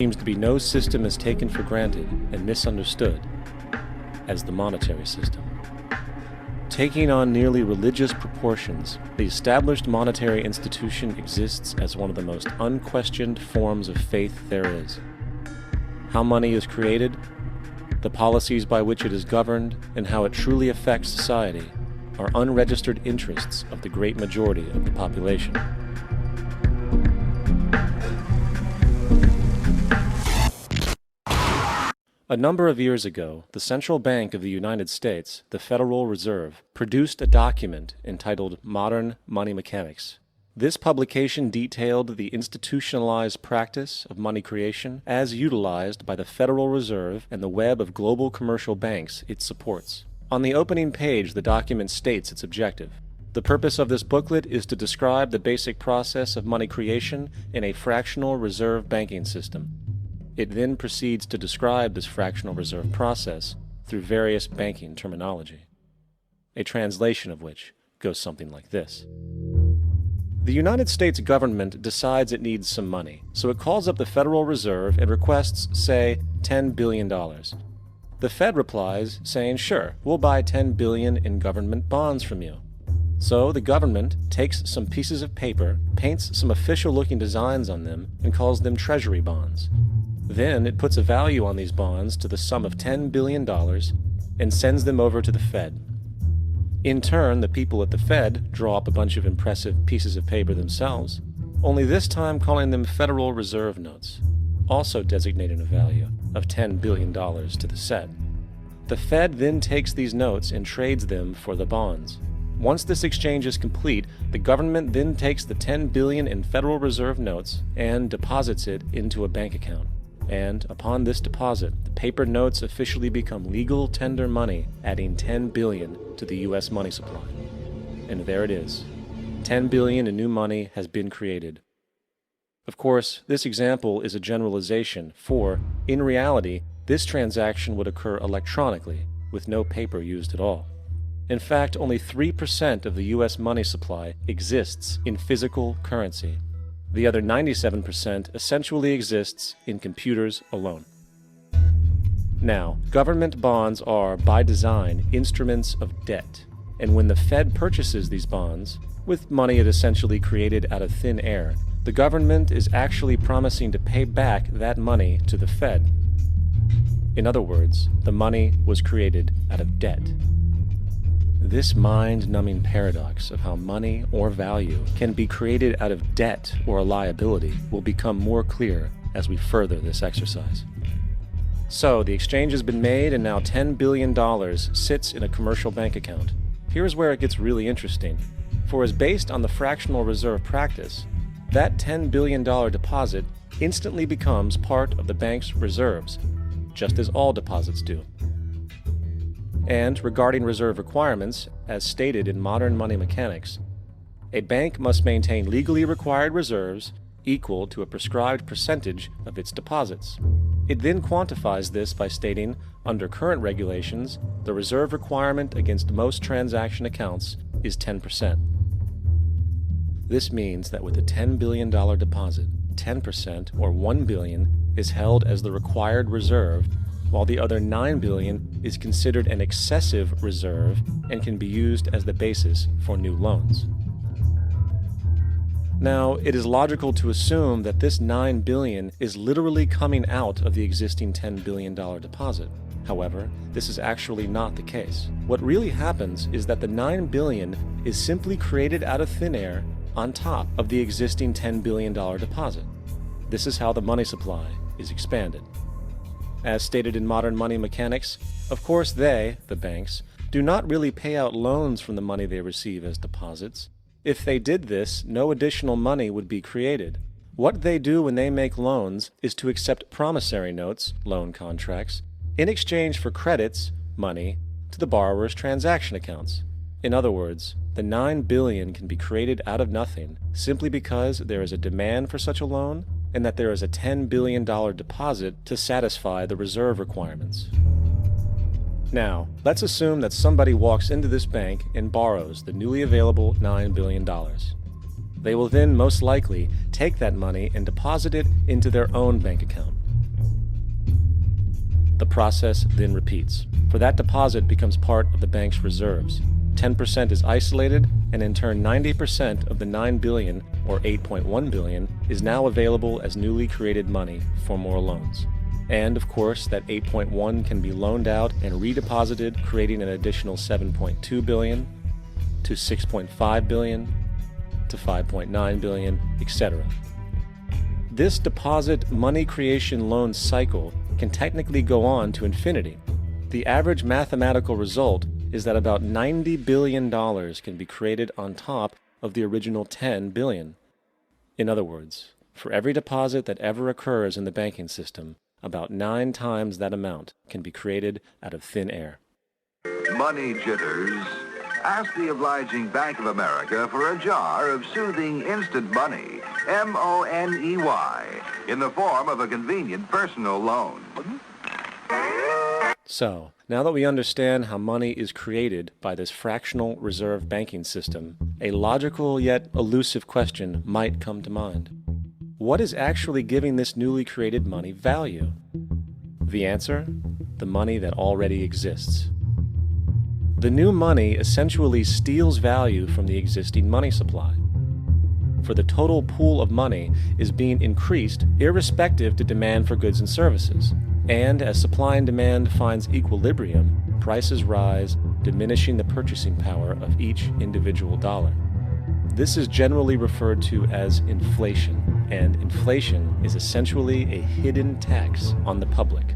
Seems to be no system is taken for granted and misunderstood as the monetary system. Taking on nearly religious proportions, the established monetary institution exists as one of the most unquestioned forms of faith there is. How money is created, the policies by which it is governed, and how it truly affects society are unregistered interests of the great majority of the population. A number of years ago, the Central Bank of the United States, the Federal Reserve, produced a document entitled Modern Money Mechanics. This publication detailed the institutionalized practice of money creation as utilized by the Federal Reserve and the web of global commercial banks it supports. On the opening page, the document states its objective. The purpose of this booklet is to describe the basic process of money creation in a fractional reserve banking system. It then proceeds to describe this fractional reserve process through various banking terminology, a translation of which goes something like this. The United States government decides it needs some money, so it calls up the Federal Reserve and requests, say, $10 billion. The Fed replies, saying, sure, we'll buy $10 billion in government bonds from you. So the government takes some pieces of paper, paints some official-looking designs on them, and calls them treasury bonds. Then it puts a value on these bonds to the sum of $10 billion and sends them over to the Fed. In turn, the people at the Fed draw up a bunch of impressive pieces of paper themselves, only this time calling them Federal Reserve notes, also designating a value of $10 billion to the set. The Fed then takes these notes and trades them for the bonds. Once this exchange is complete, the government then takes the $10 billion in Federal Reserve notes and deposits it into a bank account. And upon this deposit, the paper notes officially become legal tender money, adding $10 billion to the U.S. money supply. And there it is. $10 billion in new money has been created. Of course, this example is a generalization, for, in reality, this transaction would occur electronically, with no paper used at all. In fact, only 3% of the U.S. money supply exists in physical currency. The other 97% essentially exists in computers alone. Now, government bonds are, by design, instruments of debt, and when the Fed purchases these bonds, with money it essentially created out of thin air, the government is actually promising to pay back that money to the Fed. In other words, the money was created out of debt. This mind-numbing paradox of how money or value can be created out of debt or a liability will become more clear as we further this exercise. So, the exchange has been made and now $10 billion sits in a commercial bank account. Here's where it gets really interesting. For as based on the fractional reserve practice, that $10 billion deposit instantly becomes part of the bank's reserves, just as all deposits do. And regarding reserve requirements, as stated in Modern Money Mechanics, a bank must maintain legally required reserves equal to a prescribed percentage of its deposits. It then quantifies this by stating, under current regulations, the reserve requirement against most transaction accounts is 10%. This means that with a $10 billion deposit, 10%, or $1 billion, is held as the required reserve, while the other $9 billion is considered an excessive reserve and can be used as the basis for new loans. Now, it is logical to assume that this $9 billion is literally coming out of the existing $10 billion deposit. However, this is actually not the case. What really happens is that the $9 billion is simply created out of thin air on top of the existing $10 billion deposit. This is how the money supply is expanded. As stated in Modern Money Mechanics, of course they, the banks, do not really pay out loans from the money they receive as deposits. If they did this, no additional money would be created. What they do when they make loans is to accept promissory notes, loan contracts, in exchange for credits, money, to the borrower's transaction accounts. In other words, the $9 billion can be created out of nothing simply because there is a demand for such a loan and that there is a $10 billion deposit to satisfy the reserve requirements. Now, let's assume that somebody walks into this bank and borrows the newly available $9 billion. They will then most likely take that money and deposit it into their own bank account. The process then repeats, for that deposit becomes part of the bank's reserves. 10% is isolated, and in turn 90% of the $9 billion, or $8.1 billion, is now available as newly created money for more loans. And of course, that 8.1 can be loaned out and redeposited, creating an additional 7.2 billion to 6.5 billion to 5.9 billion, etc. This deposit money creation loan cycle can technically go on to infinity. The average mathematical result is that about $90 billion can be created on top of the original 10 billion. In other words, for every deposit that ever occurs in the banking system, about 9 times that amount can be created out of thin air. Money jitters? Ask the obliging Bank of America for a jar of soothing instant money, M-O-N-E-Y, in the form of a convenient personal loan. So, now that we understand how money is created by this fractional reserve banking system, a logical yet elusive question might come to mind. What is actually giving this newly created money value? The answer? The money that already exists. The new money essentially steals value from the existing money supply. For the total pool of money is being increased irrespective to demand for goods and services. And as supply and demand finds equilibrium, prices rise, diminishing the purchasing power of each individual dollar. This is generally referred to as inflation, and inflation is essentially a hidden tax on the public.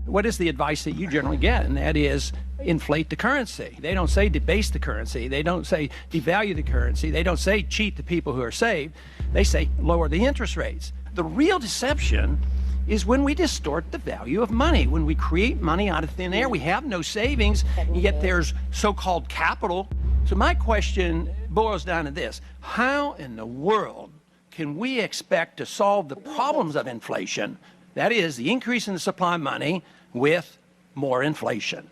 What is the advice that you generally get? And that is, inflate the currency. They don't say debase the currency. They don't say devalue the currency. They don't say cheat the people who are saved. They say lower the interest rates. The real deception is when we distort the value of money. When we create money out of thin air, we have no savings, yet there's so-called capital. So my question boils down to this: how in the world can we expect to solve the problems of inflation, that is, the increase in the supply of money, with more inflation?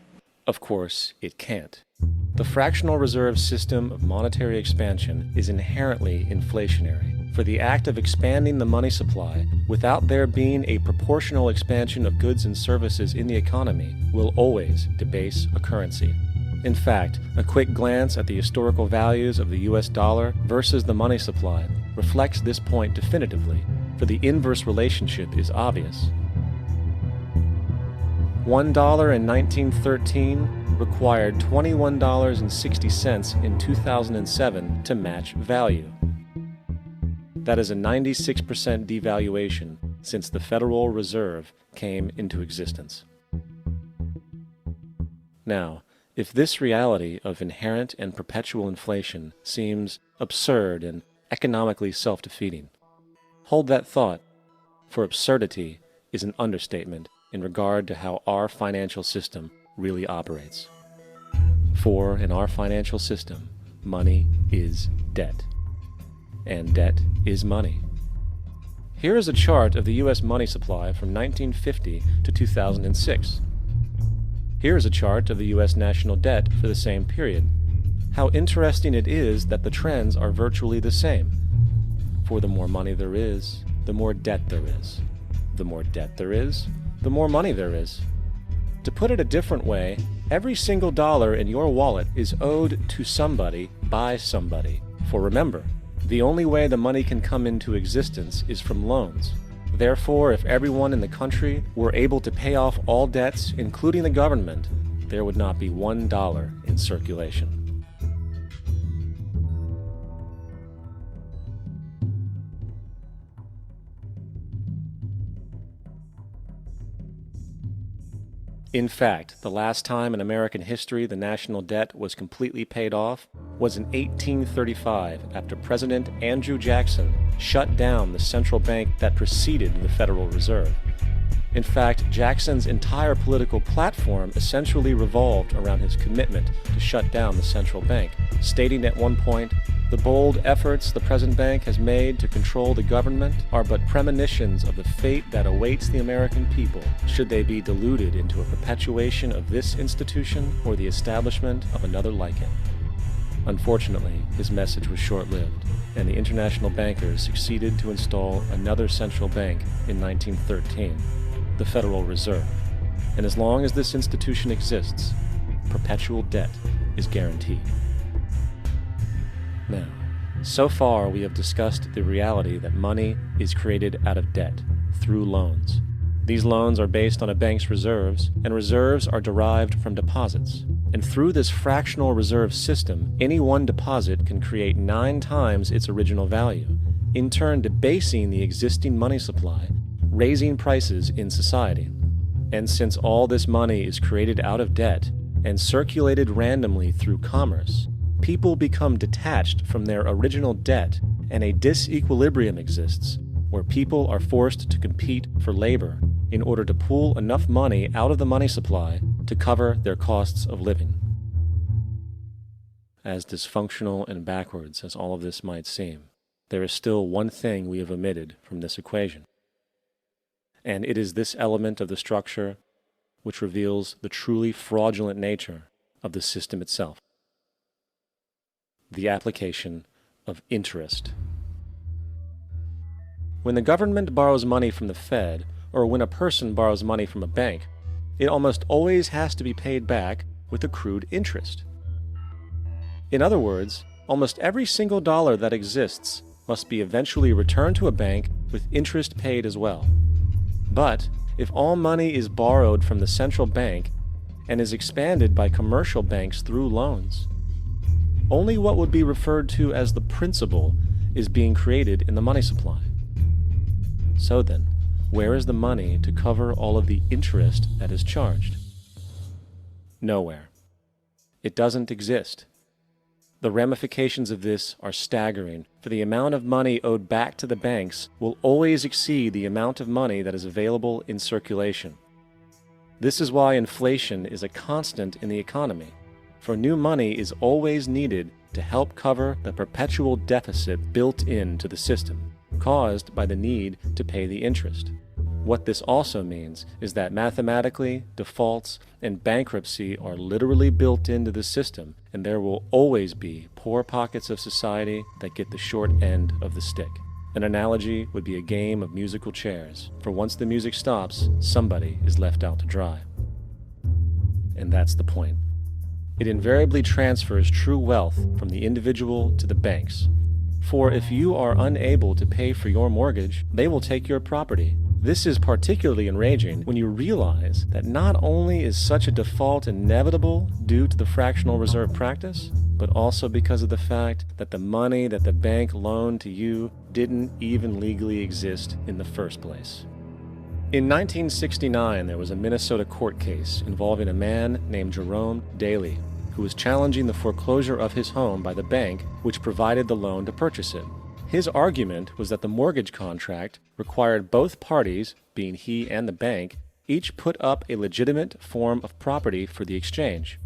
Of course, it can't. The fractional reserve system of monetary expansion is inherently inflationary. For the act of expanding the money supply, without there being a proportional expansion of goods and services in the economy, will always debase a currency. In fact, a quick glance at the historical values of the US dollar versus the money supply reflects this point definitively, for the inverse relationship is obvious. $1 in 1913 required $21.60 in 2007 to match value. That is a 96% devaluation since the Federal Reserve came into existence. Now, if this reality of inherent and perpetual inflation seems absurd and economically self-defeating, hold that thought, for absurdity is an understatement in regard to how our financial system really operates. For in our financial system, money is debt, and debt is money. Here is a chart of the U.S. money supply from 1950 to 2006. Here is a chart of the U.S. national debt for the same period. How interesting it is that the trends are virtually the same. For the more money there is, the more debt there is. The more debt there is, the more money there is. To put it a different way, every single dollar in your wallet is owed to somebody by somebody. For remember, the only way the money can come into existence is from loans. Therefore, if everyone in the country were able to pay off all debts, including the government, there would not be $1 in circulation. In fact, the last time in American history the national debt was completely paid off was in 1835 after President Andrew Jackson shut down the central bank that preceded the Federal Reserve. In fact, Jackson's entire political platform essentially revolved around his commitment to shut down the central bank, stating at one point, "The bold efforts the present bank has made to control the government are but premonitions of the fate that awaits the American people should they be deluded into a perpetuation of this institution or the establishment of another like it." Unfortunately, his message was short-lived, and the international bankers succeeded to install another central bank in 1913, the Federal Reserve. and as long as this institution exists, perpetual debt is guaranteed. Now, so far we have discussed the reality that money is created out of debt through loans. These loans are based on a bank's reserves, and reserves are derived from deposits. And through this fractional reserve system, any one deposit can create 9 times its original value, in turn debasing the existing money supply, raising prices in society. And since all this money is created out of debt and circulated randomly through commerce, people become detached from their original debt, and a disequilibrium exists where people are forced to compete for labor in order to pull enough money out of the money supply to cover their costs of living. As dysfunctional and backwards as all of this might seem, there is still one thing we have omitted from this equation. And it is this element of the structure which reveals the truly fraudulent nature of the system itself: the application of interest. When the government borrows money from the Fed, or when a person borrows money from a bank, it almost always has to be paid back with accrued interest. In other words, almost every single dollar that exists must be eventually returned to a bank with interest paid as well. But if all money is borrowed from the central bank and is expanded by commercial banks through loans, only what would be referred to as the principal is being created in the money supply. So then, where is the money to cover all of the interest that is charged? Nowhere. It doesn't exist. The ramifications of this are staggering, for the amount of money owed back to the banks will always exceed the amount of money that is available in circulation. This is why inflation is a constant in the economy, for new money is always needed to help cover the perpetual deficit built into the system, caused by the need to pay the interest. What this also means is that mathematically, defaults and bankruptcy are literally built into the system, and there will always be poor pockets of society that get the short end of the stick. An analogy would be a game of musical chairs, for once the music stops, somebody is left out to dry. And that's the point. It invariably transfers true wealth from the individual to the banks. For if you are unable to pay for your mortgage, they will take your property. This is particularly enraging when you realize that not only is such a default inevitable due to the fractional reserve practice, but also because of the fact that the money that the bank loaned to you didn't even legally exist in the first place. In 1969, there was a Minnesota court case involving a man named Jerome Daley, who was challenging the foreclosure of his home by the bank which provided the loan to purchase it. His argument was that the mortgage contract required both parties, being he and the bank, each put up a legitimate form of property for the exchange.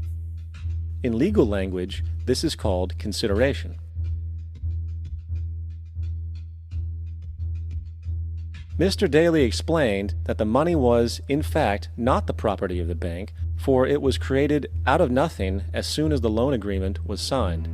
In legal language, this is called consideration. Mr. Daley explained that the money was, in fact, not the property of the bank, for it was created out of nothing as soon as the loan agreement was signed.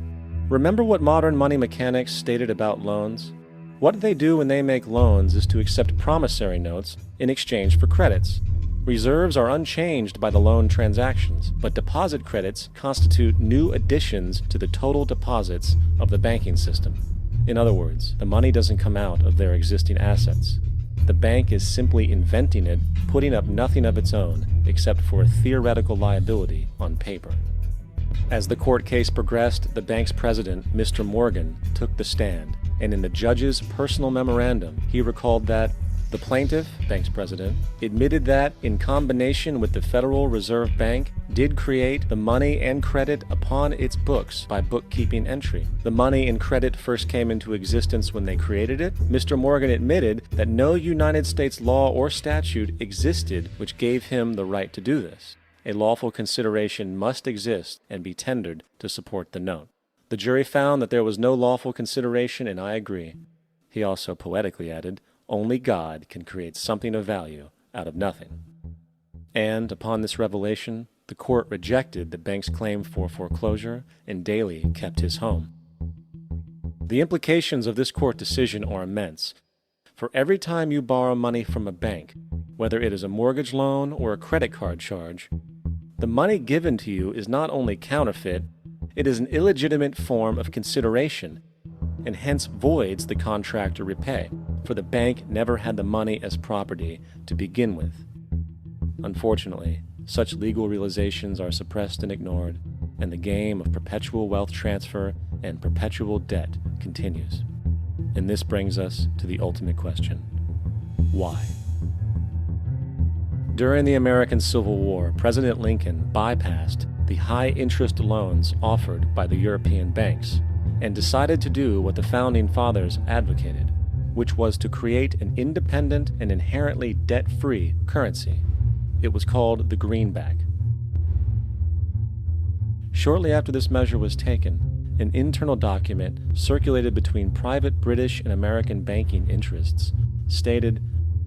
Remember what modern money mechanics stated about loans? What they do when they make loans is to accept promissory notes in exchange for credits. Reserves are unchanged by the loan transactions, but deposit credits constitute new additions to the total deposits of the banking system. In other words, the money doesn't come out of their existing assets. The bank is simply inventing it, putting up nothing of its own, except for a theoretical liability on paper. As the court case progressed, the bank's president, Mr. Morgan, took the stand, and in the judge's personal memorandum, he recalled that the plaintiff, bank's president, admitted that, in combination with the Federal Reserve Bank, did create the money and credit upon its books by bookkeeping entry. The money and credit first came into existence when they created it. Mr. Morgan admitted that no United States law or statute existed which gave him the right to do this. A lawful consideration must exist and be tendered to support the note. The jury found that there was no lawful consideration, and I agree. He also poetically added, "Only God can create something of value out of nothing." And upon this revelation, the court rejected the bank's claim for foreclosure, and Daley kept his home. The implications of this court decision are immense. For every time you borrow money from a bank, whether it is a mortgage loan or a credit card charge. The money given to you is not only counterfeit, it is an illegitimate form of consideration, and hence voids the contract to repay, for the bank never had the money as property to begin with. Unfortunately, such legal realizations are suppressed and ignored, and the game of perpetual wealth transfer and perpetual debt continues. And this brings us to the ultimate question: why? During the American Civil War, President Lincoln bypassed the high-interest loans offered by the European banks and decided to do what the Founding Fathers advocated, which was to create an independent and inherently debt-free currency. It was called the greenback. Shortly after this measure was taken, an internal document circulated between private British and American banking interests stated,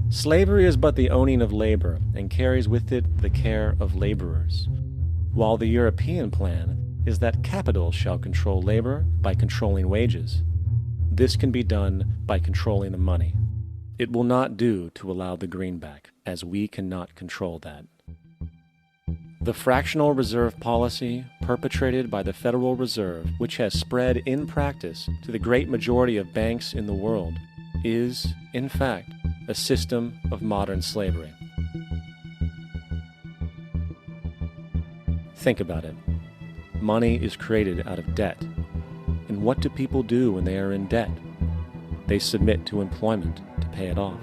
"Slavery is but the owning of labor and carries with it the care of laborers, while the European plan is that capital shall control labor by controlling wages. This can be done by controlling the money. It will not do to allow the greenback, as we cannot control that." The fractional reserve policy perpetrated by the Federal Reserve, which has spread in practice to the great majority of banks in the world, is, in fact, a system of modern slavery. Think about it. Money is created out of debt. And what do people do when they are in debt? They submit to employment to pay it off.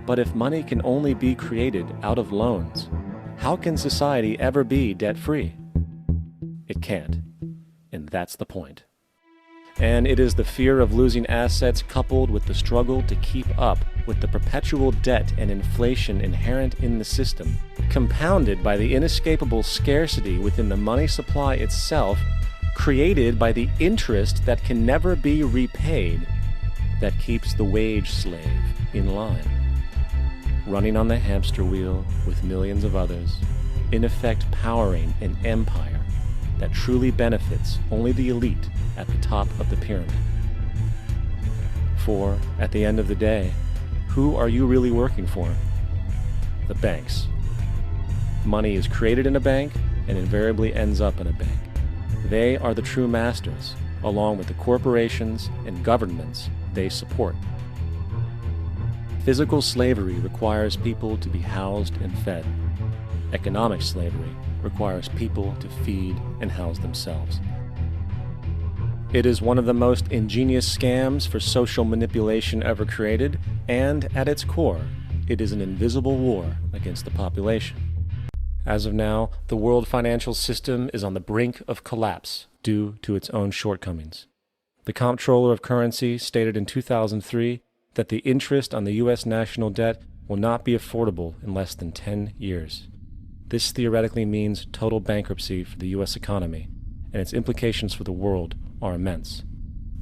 But if money can only be created out of loans, how can society ever be debt-free? It can't. And that's the point. And it is the fear of losing assets coupled with the struggle to keep up with the perpetual debt and inflation inherent in the system, compounded by the inescapable scarcity within the money supply itself, created by the interest that can never be repaid, that keeps the wage slave in line, running on the hamster wheel with millions of others, in effect powering an empire that truly benefits only the elite at the top of the pyramid. For, at the end of the day, who are you really working for? The banks. Money is created in a bank and invariably ends up in a bank. They are the true masters, along with the corporations and governments they support. Physical slavery requires people to be housed and fed. Economic slavery requires people to feed and house themselves. It is one of the most ingenious scams for social manipulation ever created, and at its core, it is an invisible war against the population. As of now, the world financial system is on the brink of collapse due to its own shortcomings. The Comptroller of Currency stated in 2003 that the interest on the U.S. national debt will not be affordable in less than 10 years. This theoretically means total bankruptcy for the U.S. economy, and its implications for the world are immense.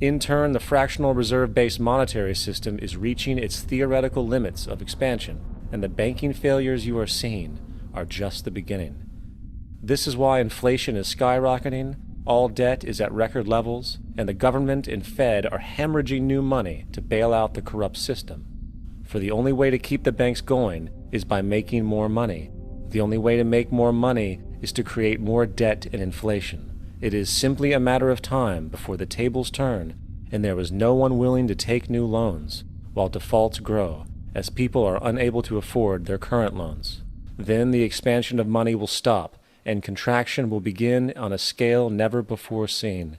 In turn, the fractional reserve-based monetary system is reaching its theoretical limits of expansion, and the banking failures you are seeing are just the beginning. This is why inflation is skyrocketing, all debt is at record levels, and the government and Fed are hemorrhaging new money to bail out the corrupt system. For the only way to keep the banks going is by making more money. The only way to make more money is to create more debt and inflation. It is simply a matter of time before the tables turn, and there is no one willing to take new loans, while defaults grow, as people are unable to afford their current loans. Then the expansion of money will stop, and contraction will begin on a scale never before seen.